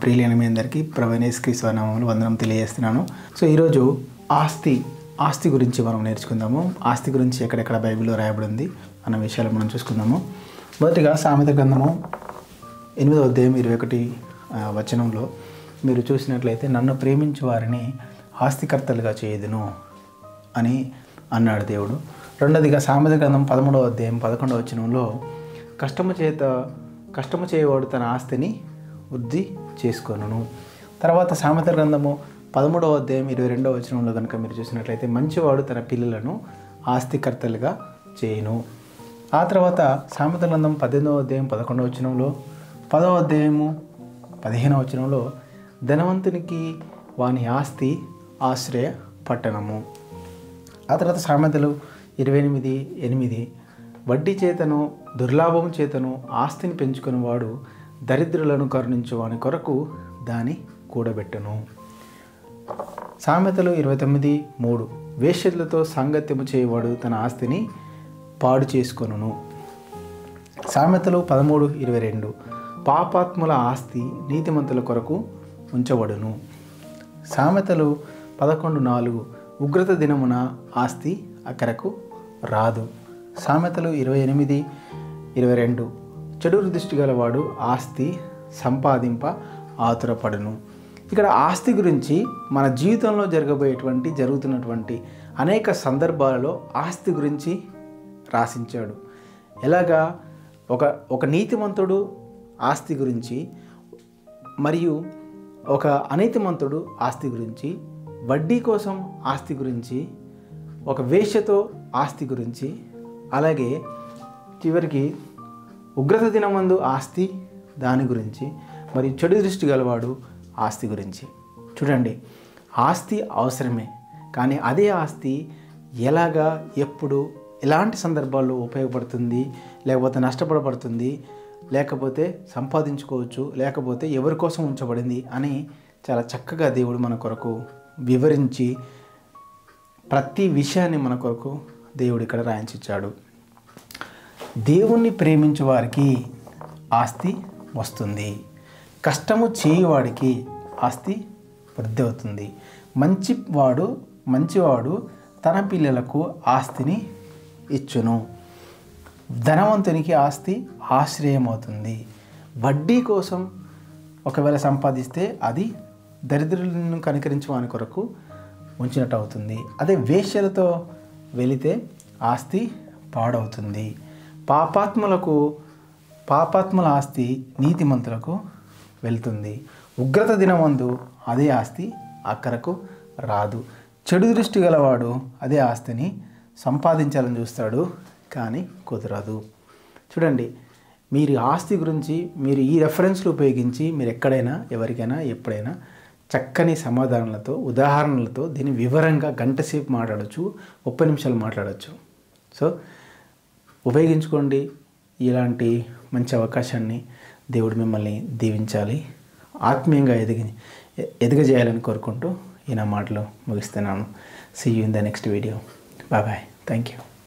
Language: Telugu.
ప్రియులైన మీ అందరికీ ప్రభువైన యేసుక్రీస్తు నామములో వందనం తెలియజేస్తున్నాను. సో ఈరోజు ఆస్తి గురించి మనం నేర్చుకుందాము. ఆస్తి గురించి ఎక్కడెక్కడ బైబిల్లో రాయబడి ఉంది అన్న విషయాలు మనం చూసుకుందాము. మొదటిగా సామెత గ్రంథము 8వ అధ్యాయం 21 వచనంలో మీరు చూసినట్లయితే, నన్ను ప్రేమించు వారిని ఆస్తికర్తలుగా చేయదును అని అన్నాడు దేవుడు. రెండోదిగా సామెత గ్రంథం 13వ అధ్యాయం 11వ వచనంలో, కష్టము చేయవాడు తన ఆస్తిని వృద్ధి చేసుకొనును. తర్వాత సామెత గ్రంథము 13వ అధ్యాయం 22వ వచనంలో కనుక మీరు చూసినట్లయితే, మంచివాడు తన పిల్లలను ఆస్తికర్తలుగా చేయును. ఆ తర్వాత సామెత గ్రంథం 18వ అధ్యాయం 11వ వచనంలో, 10వ అధ్యాయము 15వ వచనంలో, ధనవంతునికి వాని ఆస్తి ఆశ్రయ పట్టణము. ఆ తర్వాత సామెతలు 28:8, వడ్డీ చేతను దుర్లాభం చేతను ఆస్తిని పెంచుకుని వాడు దరిద్రులను కరుణించు వాని కొరకు దాని కూడబెట్టును. సామెతలు 29:3, వేశ్యలతో సాంగత్యము చేయవాడు తన ఆస్తిని పాడు చేసుకొనును. సామెతలు 13:22, పాపాత్ముల ఆస్తి నీతిమంతుల కొరకు ఉంచబడును. సామెతలు 11:4, ఉగ్రత దినమున ఆస్తి అక్కరకు రాదు. సామెతలు 28:22, చెడు దృష్టి గలవాడు ఆస్తి సంపాదింప ఆతురపడును. ఇక్కడ ఆస్తి గురించి మన జీవితంలో జరుగుతున్నటువంటి అనేక సందర్భాలలో ఆస్తి గురించి రాసించాడు. ఎలాగా ఒక నీతిమంతుడు ఆస్తి గురించి, మరియు ఒక అనీతిమంతుడు ఆస్తి గురించి, వడ్డీ కోసం ఆస్తి గురించి, ఒక వేశ్యతో ఆస్తి గురించి, అలాగే చివరికి ఉగ్రత దినమందు ఆస్తి దాని గురించి, మరియు చెడు దృష్టి గలవాడు ఆస్తి గురించి. చూడండి, ఆస్తి అవసరమే, కానీ అదే ఆస్తి ఎలాగా, ఎప్పుడు, ఎలాంటి సందర్భాల్లో ఉపయోగపడుతుంది, లేకపోతే నష్టపడబడుతుంది, లేకపోతే సంపాదించుకోవచ్చు, లేకపోతే ఎవరి కోసం ఉంచబడింది అని చాలా చక్కగా దేవుడు మన కొరకు వివరించి ప్రతి విషయాన్ని మన కొరకు దేవుడు ఇక్కడ రాయించాడు. దేవుణ్ణి ప్రేమించే వారికి ఆస్తి వస్తుంది, కష్టము చేయవాడికి ఆస్తి వృద్ధి అవుతుంది. మంచివాడు తన పిల్లలకు ఆస్తిని ఇచ్చును. ధనవంతునికి ఆస్తి ఆశ్రయం అవుతుంది. వడ్డీ కోసం ఒకవేళ సంపాదిస్తే అది దరిద్రులను కనికరించే వాని కొరకు ఉంచినట్టు అవుతుంది. అదే వేశ్యలతో వెళితే ఆస్తి పాడవుతుంది. పాపాత్ముల ఆస్తి నీతిమంతులకు వెళ్తుంది. ఉగ్రత దినమందు అదే ఆస్తి అక్కరకు రాదు. చెడు దృష్టి గలవాడు అదే ఆస్తిని సంపాదించాలని చూస్తాడు, కానీ కుదరదు. చూడండి, మీరు ఆస్తి గురించి మీరు ఈ రెఫరెన్స్లు ఉపయోగించి మీరు ఎక్కడైనా, ఎవరికైనా, ఎప్పుడైనా చక్కని సమాధానాలతో, ఉదాహరణలతో దీన్ని వివరంగా గంటసేపు మాట్లాడవచ్చు, 30 నిమిషాలు మాట్లాడవచ్చు. సో ఉపయోగించుకోండి. ఇలాంటి మంచి అవకాశాన్ని దేవుడు మిమ్మల్ని దీవించాలి, ఆత్మీయంగా ఎదగజేయాలని కోరుకుంటూ ఈ నా మాటలు ముగిస్తున్నాను. See you in the next video. Bye. Thank you.